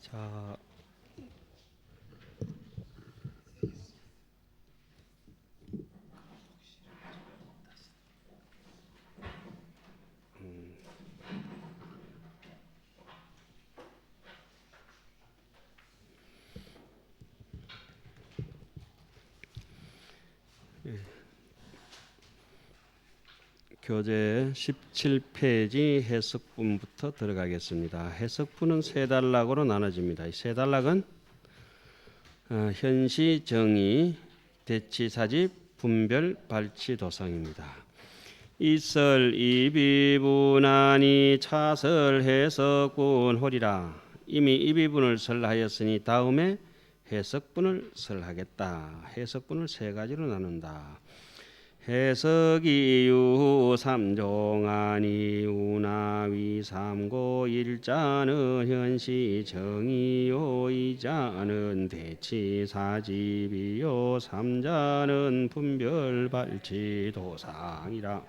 자, 교재 17페이지 해석문부터 들어가겠습니다. 해석문은 세 단락으로 나눠집니다. 이 세 단락은 현시, 정의, 대치, 사집, 분별, 발치, 도상입니다. 이설, 이비분하니 차설, 해석분, 홀이라. 이미 이비분을 설하였으니 다음에 해석분을 설하겠다. 해석분을 세 가지로 나눈다. 해석이유 삼종하니 우나위 삼고 일자는 현시 정이요 이자는 대치 사집이요 삼자는 분별 발치 도상이라.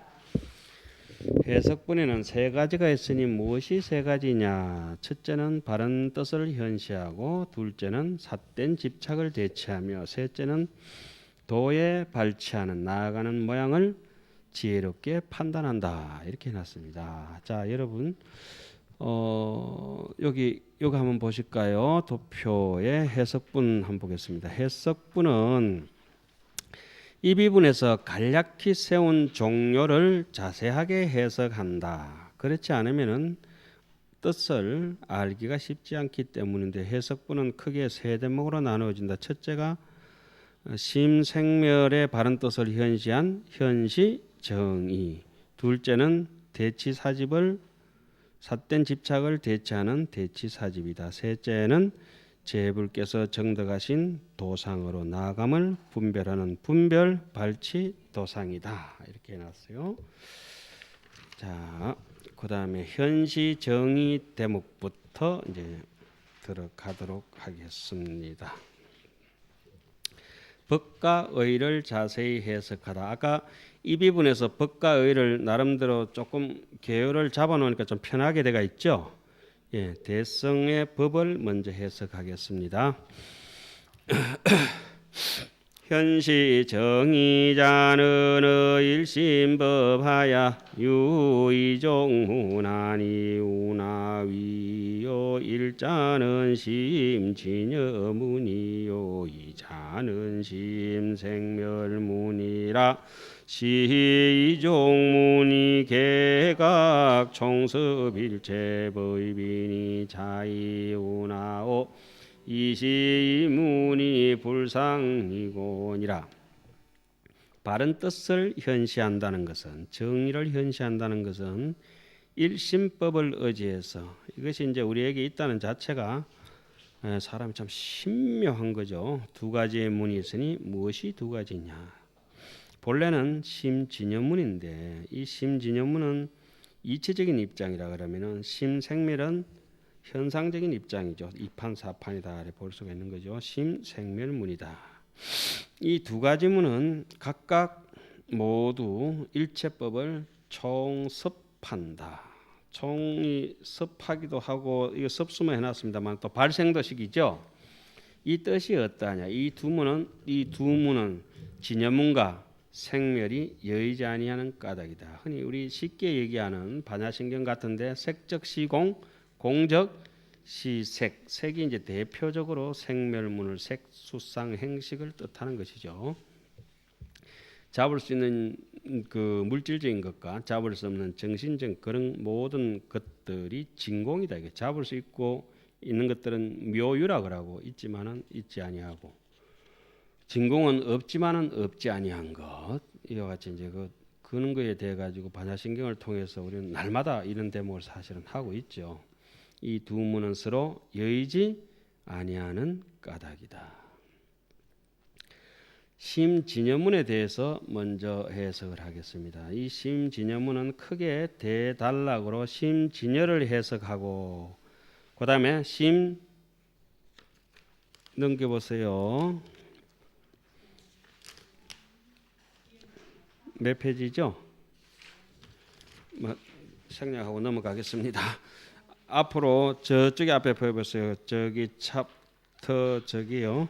해석분에는 세 가지가 있으니 무엇이 세 가지냐? 첫째는 바른 뜻을 현시하고, 둘째는 삿된 집착을 대치하며, 셋째는 도에 발치하는 나아가는 모양을 지혜롭게 판단한다. 이렇게 해놨습니다. 자, 여러분 여기 한번 보실까요? 도표의 해석분 한번 보겠습니다. 해석분은 이 비분에서 간략히 세운 종료를 자세하게 해석한다. 그렇지 않으면은 뜻을 알기가 쉽지 않기 때문인데, 해석분은 크게 세 대목으로 나누어진다. 첫째가 심생멸의 바른 뜻을 현시한 현시 정의, 둘째는 대치 사집을 삿된 집착을 대치하는 대치 사집이다. 셋째는 제불께서 정덕하신 도상으로 나아감을 분별하는 분별 발치 도상이다. 이렇게 해놨어요. 자, 그 다음에 현시 정의 대목부터 이제 들어가도록 하겠습니다. 법과 의를 자세히 해석하다. 아까 이 부분에서 법과 의를 나름대로 조금 계율을 잡아놓으니까 좀 편하게 되어 있죠. 예, 대성의 법을 먼저 해석하겠습니다. 현시 정의자는 의일심법하야 유이종문하니 우나위요 일자는 심진여문이요 이자는 심생멸문이라. 시이종문이 개각 총섭일체법이니 자이우나오 이시문이 불상이고니라. 바른 뜻을 현시한다는 것은, 정의를 현시한다는 것은 일심법을 의지해서, 이것이 이제 우리에게 있다는 자체가 사람이 참 신묘한 거죠. 두 가지의 문이 있으니 무엇이 두 가지냐? 본래는 심진여문인데, 이 심진여문은 이치적인 입장이라 그러면은 심생멸은 현상적인 입장이죠. 이판사판이다 볼 수가 있는 거죠. 심생멸문이다. 이 두 가지 문은 각각 모두 일체법을 총섭한다. 총이 섭하기도 하고, 이거 섭수만 해놨습니다만 또 발생도식이죠. 이 뜻이 어떠하냐? 이 두 문은 진여문과 생멸이 여의지 아니하는 까닭이다. 흔히 우리 쉽게 얘기하는 반야신경 같은데 색적 시공, 공적 시색, 색이 이제 대표적으로 생멸문을 색수상 행식을 뜻하는 것이죠. 잡을 수 있는 그 물질적인 것과 잡을 수 없는 정신적 그런 모든 것들이 진공이다. 이게 잡을 수 있고 있는 것들은 묘유라 그러고, 있지만은 있지 아니하고, 진공은 없지만은 없지 아니한 것. 이와 같이 이제 그런 거에 대해 가지고 반야신경을 통해서 우리는 날마다 이런 대목을 사실은 하고 있죠. 이 두 문은 서로 여의지 아니하는 까닭이다. 심진여문에 대해서 먼저 해석을 하겠습니다. 이 심진여문은 크게 대단락으로 심진여를 해석하고, 그 다음에 심 넘겨보세요. 몇 페이지죠? 생략하고 넘어가겠습니다. 앞으로 저쪽에 앞에 보여보세요. 저기 챕터 저기요.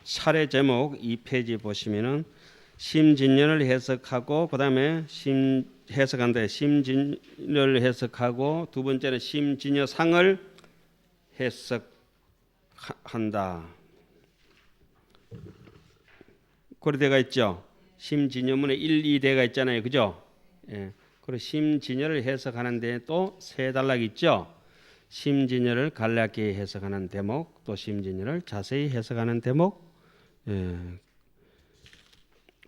차례 제목 2페이지 보시면은 심진년을 해석하고 그다음에 해석한다. 심진년을 해석하고 두 번째는 심진여상을 해석한다. 고려대가 있죠. 심진여문에 1, 2대가 있잖아요. 그죠? 예. 그리고 심진여를 해석하는데 또 세 단락이 있죠. 심진여를 간략히 해석하는 대목, 또 심진여를 자세히 해석하는 대목. 예.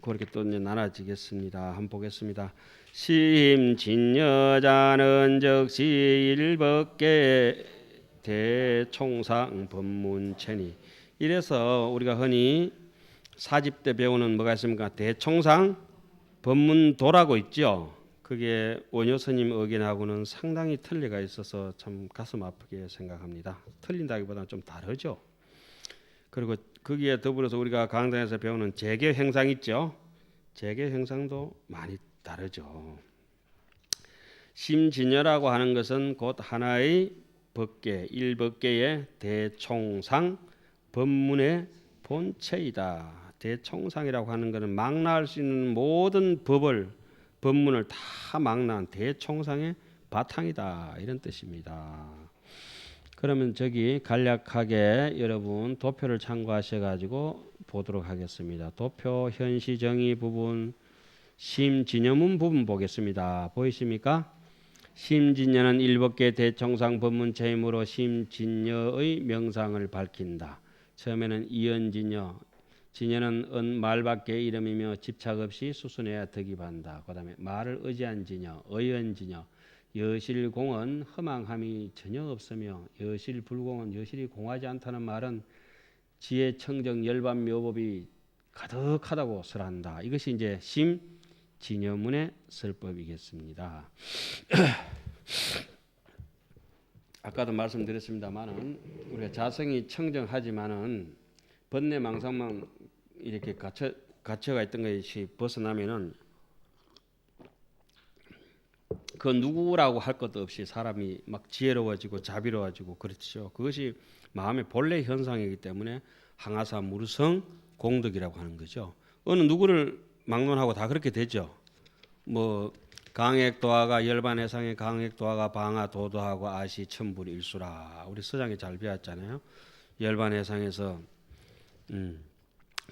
그렇게 또 이제 나눠지겠습니다. 한번 보겠습니다. 심진여자는 즉시 일법계 대총상 법문체니. 이래서 우리가 흔히 사집 때 배우는 뭐가 있습니까? 대총상 법문도라고 있죠. 그게 원효 스님 의견하고는 상당히 틀리가 있어서 참 가슴 아프게 생각합니다. 틀린다기보다는 좀 다르죠. 그리고 거기에 더불어서 우리가 강당에서 배우는 재계 행상 있죠. 재계 행상도 많이 다르죠. 심진여라고 하는 것은 곧 하나의 법계, 일법계의 대총상 법문의 본체이다. 대총상이라고 하는 것은 망라할 수 있는 모든 법문을 다 망라한 대총상의 바탕이다. 이런 뜻입니다. 그러면 저기 간략하게 여러분 도표를 참고하셔가지고 보도록 하겠습니다. 도표 현시정의 부분, 심진여문 부분 보겠습니다. 보이십니까? 심진여는 일법계 대총상 법문체이므로 심진여의 명상을 밝힌다. 처음에는 이연진여, 진여는 말밖의 이름이며 집착 없이 수순해야 득입한다. 그 다음에 말을 의지한 진여, 의연진여, 여실공은 허망함이 전혀 없으며 여실불공은 여실이 공하지 않다는 말은 지혜 청정 열반 묘법이 가득하다고 설한다. 이것이 이제 심진여문의 설법이겠습니다. 아까도 말씀드렸습니다만은 우리가 자성이 청정하지만은 번뇌망상만 이렇게 갇혀가 있던 것이 벗어나면은 그 누구라고 할 것도 없이 사람이 막 지혜로워지고 자비로워지고 그렇죠. 그것이 마음의 본래 현상이기 때문에 항아사 무르성 공덕이라고 하는 거죠. 어느 누구를 막론하고 다 그렇게 되죠. 뭐 강액도화가 열반해상의 강액도화가 방아 도도하고 아시 천불 일수라. 우리 서장이 잘 배웠잖아요. 열반해상에서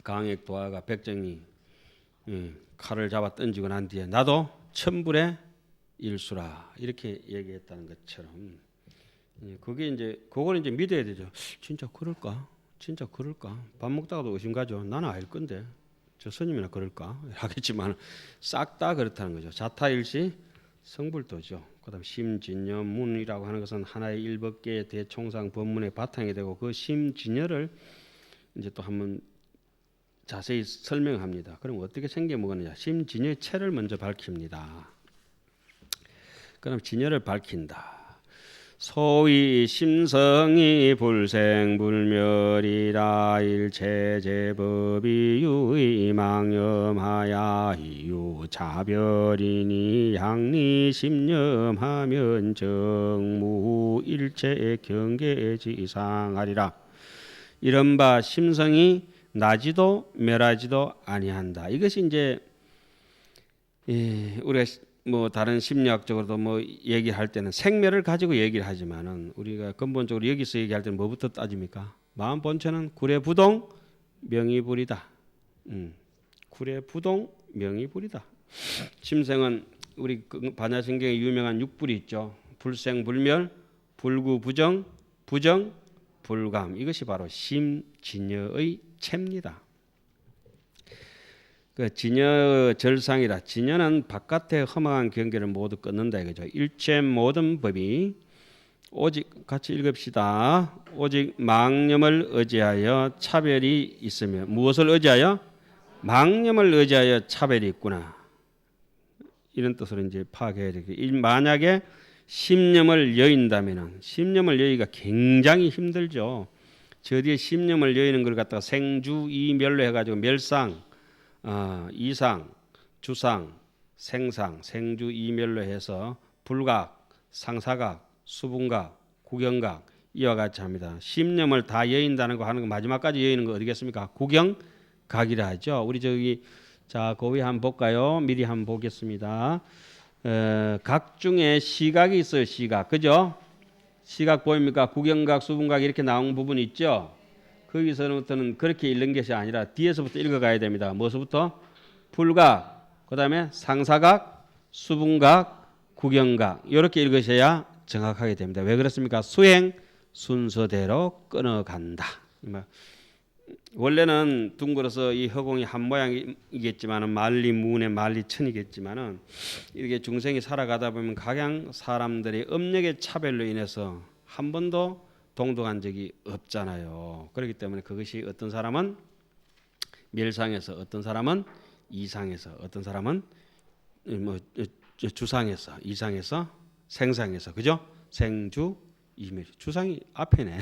강액도화가 백정이 칼을 잡아 던지고 난 뒤에 나도 천불의 일수라 이렇게 얘기했다는 것처럼 그게 이제 그걸 이제 믿어야 되죠. 진짜 그럴까? 진짜 그럴까? 밥 먹다가도 의심가죠. 나는 알 건데 저 스님이나 그럴까? 하겠지만 싹 다 그렇다는 거죠. 자타일시 성불도죠. 그다음 심진여문이라고 하는 것은 하나의 일법계의 대총상 법문의 바탕이 되고 그 심진여를 이제 또 한번 자세히 설명합니다. 그럼 어떻게 생겨 먹었느냐? 심진여의 체를 먼저 밝힙니다. 그럼 진여를 밝힌다. 소위 심성이 불생불멸이라 일체제법이 유의망념하야 이유차별이니 양리심념하면 정무일체 경계지상하리라. 이른바 심성이 나지도 멸하지도 아니한다. 이것이 이제 우리가 뭐 다른 심리학적으로도 뭐 얘기할 때는 생멸을 가지고 얘기를 하지만은 우리가 근본적으로 여기서 얘기할 때는 뭐부터 따집니까? 마음 본체는 구례부동 명의불이다. 구례부동 명의불이다. 심생은 우리 반야신경에 유명한 육불이 있죠. 불생불멸, 불구부정, 부정, 불감. 이것이 바로 심진여의 체입니다. 그 진여 절상이라. 진여는 바깥의 허망한 경계를 모두 끊는다 이거죠. 일체 모든 법이 오직 같이 읽읍시다. 오직 망념을 의지하여 차별이 있으며 무엇을 의지하여? 망념을 의지하여 차별이 있구나. 이런 뜻으로 이제 파악해야 되겠죠. 만약에 심념을 여인다면은 심념을 여기가 굉장히 힘들죠. 저 뒤에 심념을 여이는 걸 갖다가 생주이멸로 해가지고 멸상 이상, 주상, 생상, 생주이멸로 해서 불각, 상사각, 수분각, 구경각 이와 같이 합니다. 심념을 다 여인다는 거 하는 거 마지막까지 여이는 거 어디겠습니까? 구경각이라 하죠. 우리 저기 자, 그 위에 한번 볼까요? 미리 한번 보겠습니다. 각 중에 시각이 있어요. 시각. 그죠? 시각 보입니까? 구경각, 수분각 이렇게 나온 부분이 있죠. 거기서부터는 그렇게 읽는 것이 아니라 뒤에서부터 읽어가야 됩니다. 무엇부터? 풀각, 그 다음에 상사각, 수분각, 구경각 이렇게 읽으셔야 정확하게 됩니다. 왜 그렇습니까? 수행 순서대로 끊어간다. 원래는 둥글어서 이 허공이 한 모양이겠지만은 만리무운의 만리천이겠지만은 이렇게 중생이 살아가다 보면 각양 사람들의 업력의 차별로 인해서 한 번도 동등한 적이 없잖아요. 그렇기 때문에 그것이 어떤 사람은 멸상에서, 어떤 사람은 이상에서, 어떤 사람은 뭐 주상에서, 이상에서, 생상에서, 그죠? 생주 이멸. 주상이 앞에네.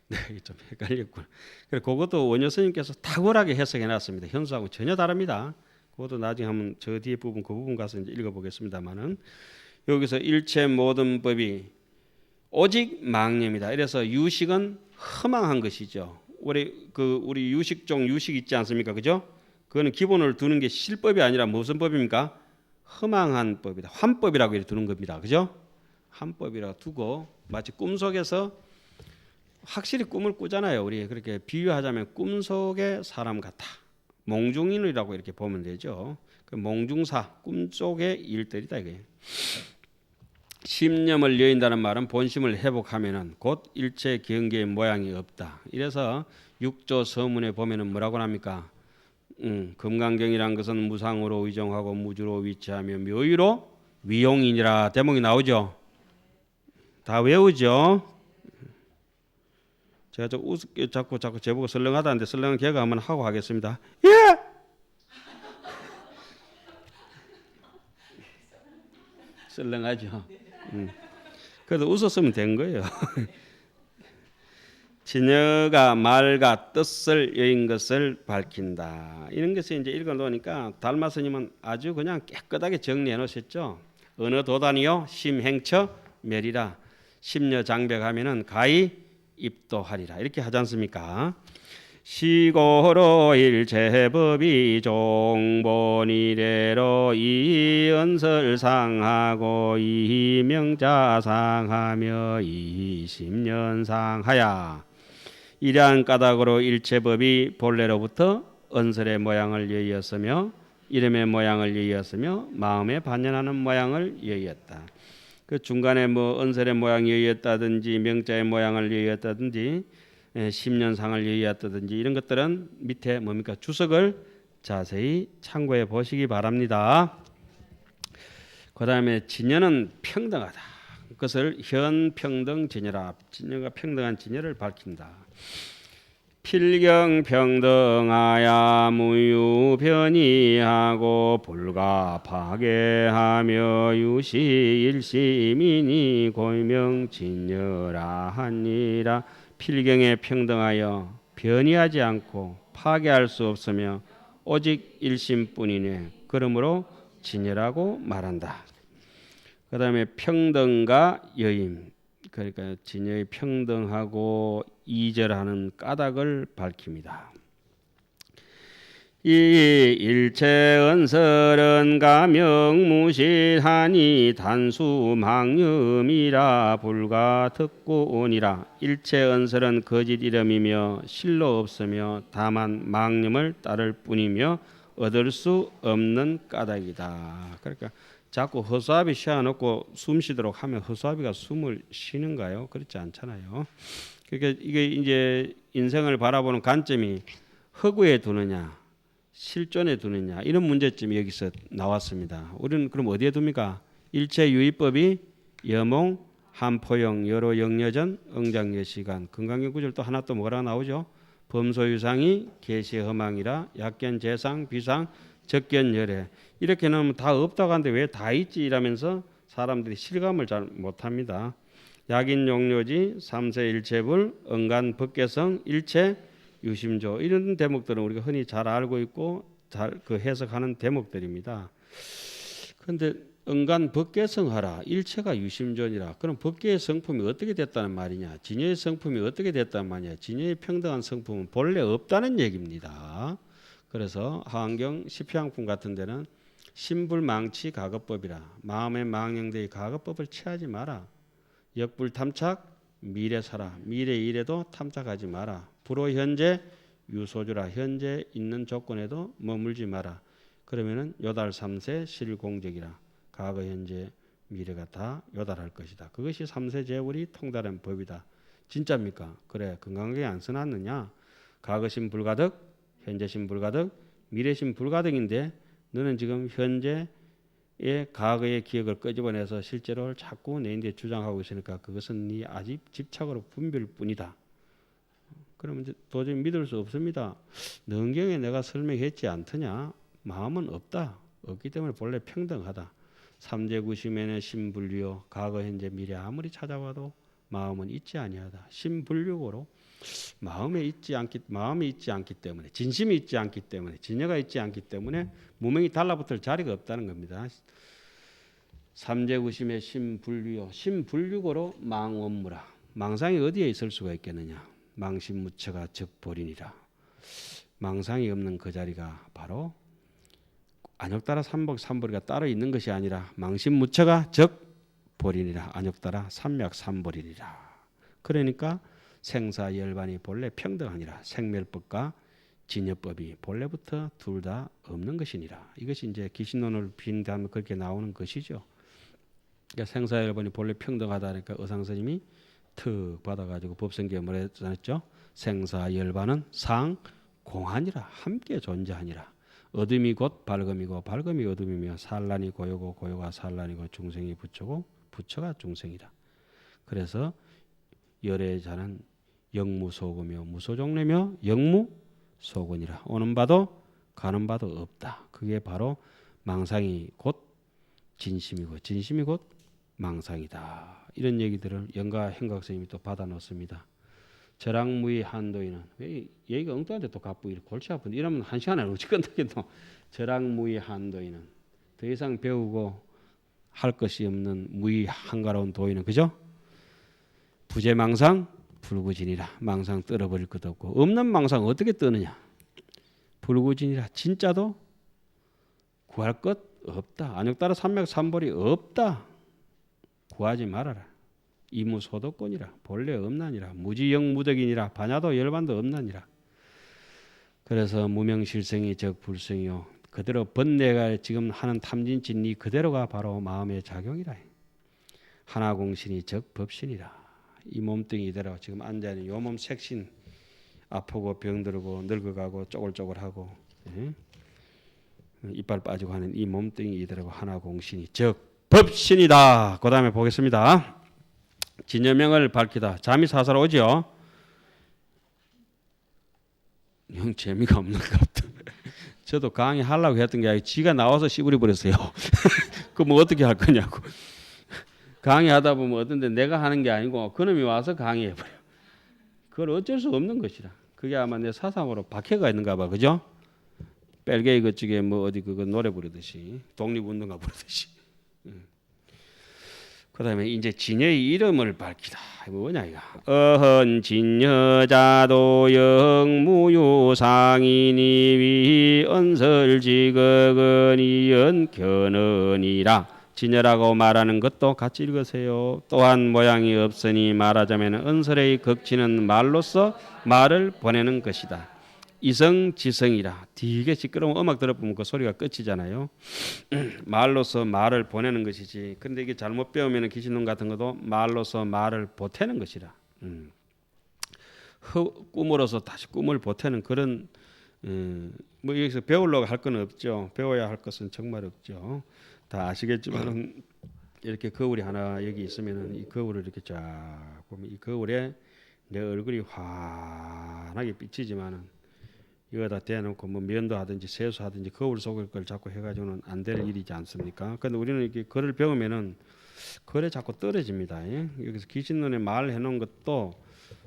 네, 좀 헷갈렸군. 그래, 그것도 원효 스님께서 탁월하게 해석해 놨습니다. 현수하고 전혀 다릅니다. 그것도 나중에 한번 저 뒤에 부분 그 부분 가서 이제 읽어보겠습니다만은 여기서 일체 모든 법이 오직 망념이다. 이래서 유식은 허망한 것이죠. 우리 유식종 유식 있지 않습니까, 그죠? 그거는 기본을 두는 게 실법이 아니라 무슨 법입니까? 허망한 법이다. 환법이라고 이렇게 두는 겁니다, 그죠? 환법이라고 두고 마치 꿈속에서 확실히 꿈을 꾸잖아요. 우리 그렇게 비유하자면 꿈속의 사람 같아. 몽중인이라고 이렇게 보면 되죠. 그 몽중사, 꿈속의 일들이다 이게. 심념을 여인다는 말은 본심을 회복하면은 곧 일체 경계의 모양이 없다. 이래서 육조 서문에 보면은 뭐라고 합니까? 금강경이란 것은 무상으로 의정하고 무주로 위치하며 묘의로 위용이니라 대목이 나오죠. 다 외우죠. 제가 좀 우습게 자꾸 제보고 설렁하다는데 설렁은 개가 한번 하고 하겠습니다. 예! 설렁하죠. 그래도 웃었으면 된 거예요. 진여가 말과 뜻을 여인 것을 밝힌다. 이런 것을 이제 읽어놓으니까 달마 스님은 아주 그냥 깨끗하게 정리해 놓으셨죠. 어느 도단이요 심행처 멸이라 심려 장벽하면은 가히 입도하리라 이렇게 하지 않습니까? 시고로 일체법이 종본이래로 이연설상하고 이명자상하며 이십년상하야. 이러한 까닭으로 일체법이 본래로부터 언설의 모양을 여의었으며 이름의 모양을 여의었으며 마음에 반연하는 모양을 여의었다. 그 중간에 뭐 언설의 모양이 여의었다든지 명자의 모양을 여의었다든지 10년상을 여의었다든지 이런 것들은 밑에 뭡니까? 주석을 자세히 참고해 보시기 바랍니다. 그 다음에 진여는 평등하다. 그것을 현평등 진여라. 진여가 평등한 진여를 밝힌다. 필경평등하야 무유변이하고 불가파괴하며 유시일시민이 고명진여라 하니라. 필경에 평등하여 변이하지 않고 파괴할 수 없으며 오직 일심뿐이네. 그러므로 진여라고 말한다. 그 다음에 평등과 여임, 그러니까 진여의 평등하고 이절하는 까닭을 밝힙니다. 이 일체언설은 가명무실하니 단수 망념이라 불가특고니라. 일체언설은 거짓 이름이며 실로 없으며 다만 망념을 따를 뿐이며 얻을 수 없는 까닭이다. 그러니까 자꾸 허수아비 쉬어놓고 숨 쉬도록 하면 허수아비가 숨을 쉬는가요? 그렇지 않잖아요. 그러니까 이게 이제 인생을 바라보는 관점이 허구에 두느냐 실존에 두느냐 이런 문제점이 여기서 나왔습니다. 우리는 그럼 어디에 둡니까? 일체유의법이 여몽, 한포영, 여로 영여전, 응장여시간, 건강경구절 또 하나 또 뭐라 나오죠? 범소유상이 계시허망이라 약견재상, 비상, 적견열애 이렇게 넣으면 다 없다고 하는데 왜 다 있지 이라면서 사람들이 실감을 잘 못합니다. 약인용료지, 삼세일체불, 응간법계성, 일체 유심조 이런 대목들은 우리가 흔히 잘 알고 있고 잘 그 해석하는 대목들입니다. 그런데 은간 법계성하라. 일체가 유심존이라. 그럼 법계의 성품이 어떻게 됐다는 말이냐? 진여의 성품이 어떻게 됐다는 말이냐? 진여의 평등한 성품은 본래 없다는 얘기입니다. 그래서 하안경 시피항품 같은 데는 신불망치 가거법이라. 마음의 망령되이 가거법을 취하지 마라. 역불탐착 미래사라. 미래 일에도 탐착하지 마라. 불호 현재 유소주라. 현재 있는 조건에도 머물지 마라. 그러면은 요달 3세 실공적이라. 과거 현재 미래가 다 요달할 것이다. 그것이 3세 재월이 통달한 법이다. 진짜입니까? 그래 건강하게 안 써놨느냐? 과거신 불가득, 현재신 불가득, 미래신 불가득인데 너는 지금 현재의 과거의 기억을 끄집어내서 실제로 자꾸 내인데 주장하고 있으니까 그것은 네 아직 집착으로 분별 뿐이다. 그러면 도저히 믿을 수 없습니다. 능경에 내가 설명했지 않더냐? 마음은 없다. 없기 때문에 본래 평등하다. 삼재구심에는 신불류요. 과거 현재 미래 아무리 찾아봐도 마음은 있지 아니하다. 신불류고로 마음이 있지 않기 때문에 진심이 있지 않기 때문에 진여가 있지 않기 때문에 무명이 달라붙을 자리가 없다는 겁니다. 삼재구심의 신불류요. 신불류고로 망원무라. 망상이 어디에 있을 수가 있겠느냐. 망신무처가 적벌이니라. 망상이 없는 그 자리가 바로 안욕따라 삼복삼벌이가 따로 있는 것이 아니라 망신무처가 적벌이니라. 안욕따라 삼맥삼벌이니라. 그러니까 생사열반이 본래 평등하니라. 생멸법과 진여법이 본래부터 둘 다 없는 것이니라. 이것이 이제 기신론을 빈다면 그렇게 나오는 것이죠. 그러니까 생사열반이 본래 평등하다 하니까 의상스님이 턱 받아가지고 법성계에 뭐라 했죠? 생사열반은 상공하니라. 함께 존재하니라. 어둠이 곧 밝음이고 밝음이 어둠이며 산란이 고요고 고요가 산란이고 중생이 부처고 부처가 중생이라. 그래서 열의 자는 영무소고며 무소종래며 영무소곤이라. 오는 바도 가는 바도 없다. 그게 바로 망상이 곧 진심이고 진심이 곧 망상이다. 이런 얘기들을 영가 행각스님이 또 받아 놓습니다. 저랑무의 한도인은 왜 얘기가 엉뚱한데 또 갑부 골치 아픈데 이러면 한 시간에 어찌 끝나겠노. 저랑무의 한도인은 더 이상 배우고 할 것이 없는 무의 한가로운 도인은 그죠? 부재망상 불구진이라. 망상 떨어버릴 것도 없고 없는 망상 어떻게 떠느냐. 불구진이라. 진짜도 구할 것 없다. 안욕따라 삼맥삼벌이 없다. 구하지 말아라. 이무소도권이라. 본래 없나니라. 무지영무덕이니라. 반야도 열반도 없나니라. 그래서 무명실성이 적불성이요. 그대로 번뇌가 지금 하는 탐진진이 그대로가 바로 마음의 작용이라. 하나공신이 적법신이라. 이 몸뚱이 이대로 지금 앉아있는 요 몸 색신 아프고 병들고 늙어가고 쪼글쪼글하고 이빨 빠지고 하는 이 몸뚱이 이대로 하나공신이 적법신이다. 그 다음에 보겠습니다. 진여명을 밝히다. 잠이 사살 오죠. 형 재미가 없는 것 같다. 저도 강의하려고 했던 게 아니고 지가 나와서 씨부리 버렸어요. 그럼 뭐 어떻게 할 거냐고. 강의하다 보면 어떤데 내가 하는 게 아니고 그놈이 와서 강의해버려. 그걸 어쩔 수 없는 것이라. 그게 아마 내 사상으로 박해가 있는가 봐. 그죠? 벨게이 그쪽에 뭐 어디 그거 노래 부르듯이 독립운동가 부르듯이. 그 다음에 이제 진여의 이름을 밝히다. 이거 뭐냐 이거. 어헌 진여자도 영무유상이니 위 언설지거건 이연 견언이라. 진여라고 말하는 것도 같이 읽으세요. 또한 모양이 없으니 말하자면 언설의 극치는 말로서 말을 보내는 것이다. 이성지성이라. 되게 시끄러운 음악 들어보면 그 소리가 끝이잖아요. 말로서 말을 보내는 것이지. 그런데 이게 잘못 배우면 기신론 같은 것도 말로서 말을 보태는 것이라. 꿈으로서 다시 꿈을 보태는 그런 뭐 여기서 배우려고 할 건 없죠. 배워야 할 것은 정말 없죠. 다 아시겠지만 이렇게 거울이 하나 여기 있으면 이 거울을 이렇게 쫙 보면 이 거울에 내 얼굴이 환하게 비치지만은 이거다 대놓고 뭐 면도 하든지 세수하든지 거울 속의 걸 자꾸 해가지고는 안 될 일이지 않습니까? 근데 우리는 이렇게 글을 배우면은 그래 자꾸 떨어집니다. 예? 여기서 귀신눈에 말 해놓은 것도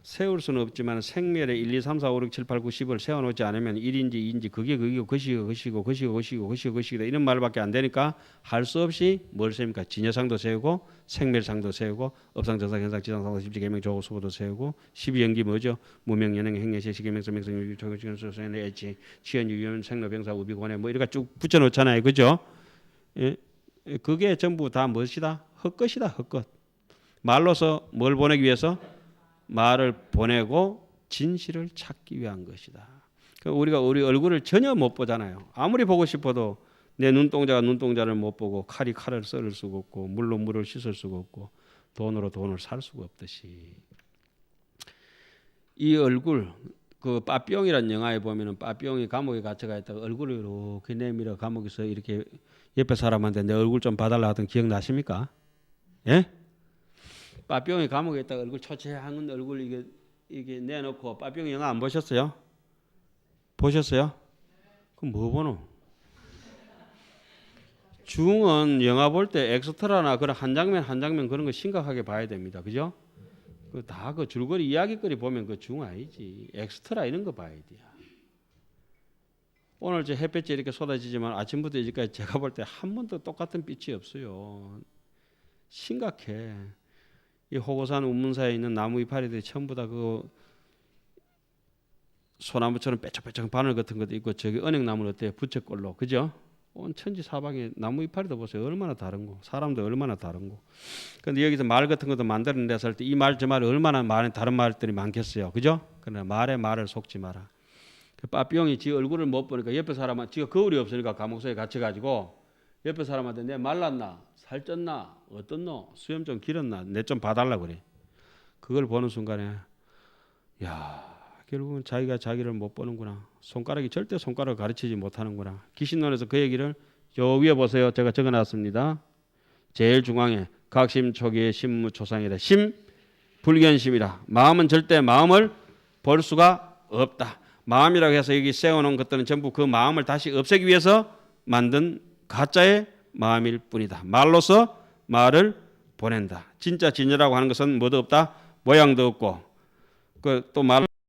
세울 수는 없지만 생멸에 1, 2, 3, 4, 5, 6, 7, 8, 9, 10을 세워놓지 않으면 1인지 2인지 그게 것이고 이런 말밖에 안 되니까 할 수 없이 뭘 세웁니까? 진여상도 세우고 생멸상도 세우고 업상, 정상, 현상, 지상, 상도, 십지, 계명, 조고, 수고도 세우고 12연기 뭐죠? 무명, 연행, 행례시, 시계명성, 명성, 유유, 조교, 지견, 소소연, 애치, 치연, 유연, 생로, 병사, 우비, 권해 뭐 이렇게 쭉 붙여놓잖아요. 그죠? 예? 그게 전부 다 무엇이다? 헛것이다. 헛것. 말로서 뭘 보내기 위해서? 말을 보내고 진실을 찾기 위한 것이다. 우리가 우리 얼굴을 전혀 못 보잖아요. 아무리 보고 싶어도 내 눈동자가 눈동자를 못 보고 칼이 칼을 썰을 수가 없고 물로 물을 씻을 수가 없고 돈으로 돈을 살 수가 없듯이 이 얼굴 그 빠삐용이라는 영화에 보면은 빠삐용이 감옥에 갇혀가 있다가 얼굴을 이렇게 내밀어 감옥에서 이렇게 옆에 사람한테 내 얼굴 좀 봐달라 하던 기억 나십니까? 예? 빠삐용이 감옥에 있다가 얼굴 초췌한 얼굴 이게 내놓고 빠삐용 영화 안 보셨어요? 보셨어요? 그럼 뭐 보노? 중은 영화 볼 때 엑스트라나 그런 한 장면 그런 거 심각하게 봐야 됩니다. 그죠? 그 다 그 줄거리 이야기거리 보면 그 중 아니지. 엑스트라 이런 거 봐야 돼요. 오늘 저 햇볕이 이렇게 쏟아지지만 아침부터 이제까지 제가 볼 때 한 번도 똑같은 빛이 없어요. 심각해. 이 호고산 운문사에 있는 나무 이파리들이 전부 다 그 소나무처럼 빼쩍빼쩍 바늘 같은 것도 있고 저기 은행나무는 어때요? 부채꼴로 그죠? 온 천지 사방에 나무 이파리도 보세요. 얼마나 다른 거. 사람도 얼마나 다른 거. 근데 여기서 말 같은 것도 만들어내서 할 때 이 말 저 말이 얼마나 많은 다른 말들이 많겠어요. 그죠? 그러나 말에 속지 마라. 그 빠삐용이 지 얼굴을 못 보니까 옆에 사람은 지가 거울이 없으니까 감옥소에 갇혀가지고 옆에 사람한테 내 말랐나? 살쪘나? 어떻노? 수염 좀 길었나? 내 좀 봐달라 그래. 그걸 보는 순간에 야 결국은 자기가 자기를 못 보는구나. 손가락이 절대 손가락을 가르치지 못하는구나. 귀신론에서 그 얘기를 저 위에 보세요. 제가 적어놨습니다. 제일 중앙에 각심 초기의 심무초상이다. 심 불견심이다. 마음은 절대 마음을 볼 수가 없다. 마음이라고 해서 여기 세워놓은 것들은 전부 그 마음을 다시 없애기 위해서 만든 가짜의 마음일 뿐이다. 말로서 말을 보낸다. 진짜 진여라고 하는 것은 뭐도 없다. 모양도 없고 그 또 말